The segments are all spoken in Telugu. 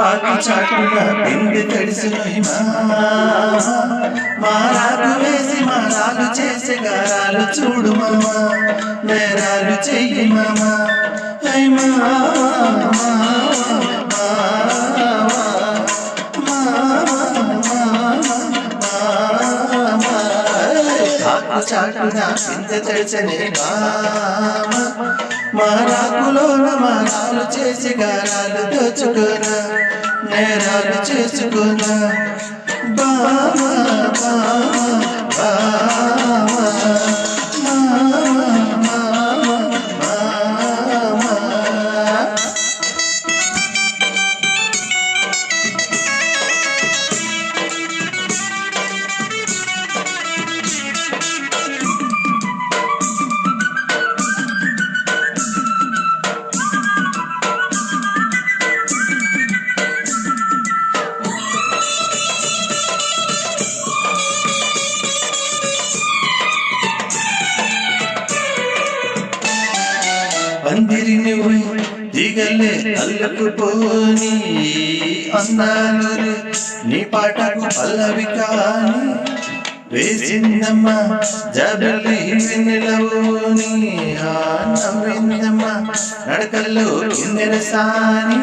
ఆకు చాటున బిందె తడిసిన మారాలు వేసి మారాలు చేసే గారాలు చూడు మామా నేరాలు చెయ్యి మామా చాటున కింద తెడిచనే మారాకులోన మారాలు చేసి గారాలు దోచుకోనా నేరాలు చేసుకున్నా బామా పందిరిని దిగలే అల్లుకుపోని అందాలు నీ పాటకు పల్లవి కాని వేసిందమ్మ జబలి నిలవుని నవ్విందమ్మ నడకల్లో కిందెరసాని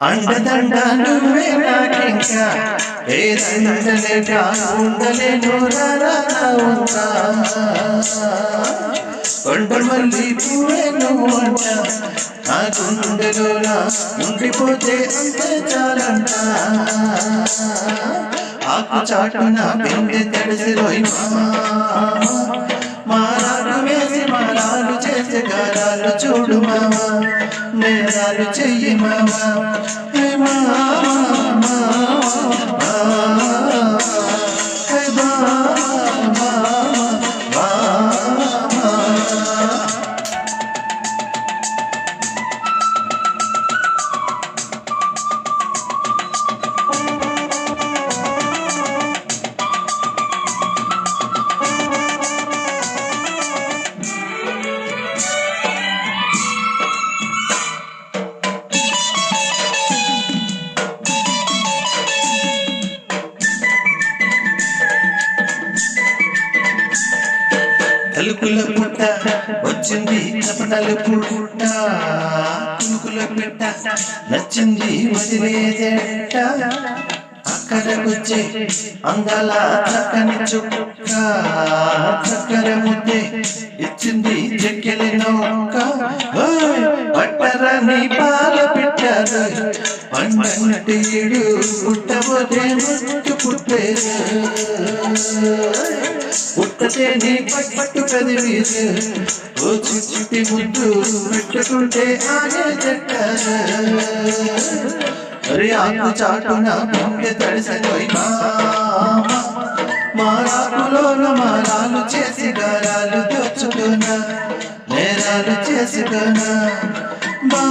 అండదండ నువ్వే నాకింకా ఏదండలేగా ఉండలేను ఉంటా కొండమల్లి పూలను అంట ఆ గుండెలోన ఉండిపోతే అంతే చాలంట ఆకు చాటున బిందె తడిసిరోయి మారాలు వేసి మారాలు చేసే గారాలు చూడు మామా నేరాలు చెయ్యి మామా తలుపుల పుట్ట వచ్చింది కపటలు పుట్ట తులుకుల పెట్ట నచ్చింది వదిలేదెట్ట అక్కడకొచ్చే అందాల చక్కని చుక్క చక్కర ముద్దే ఇచ్చింది చెక్కెలి నౌక పట్టరని పాల పెట్టారు పండంటీడు పుట్టబోతే ముట్టు పుట్టేరు పుట్టతే నీ పట్టు కదిలీసు ఓ చిట్టి ముద్దు పెట్టుకుంటే ఆగే చెట్టారు అరే ఆకు చాటున బిందె తడిసిపోయి మారాకులోన మారాలు చేసి గారాలు దోచుకున్నా నేరాలు చేసుకున్నా బా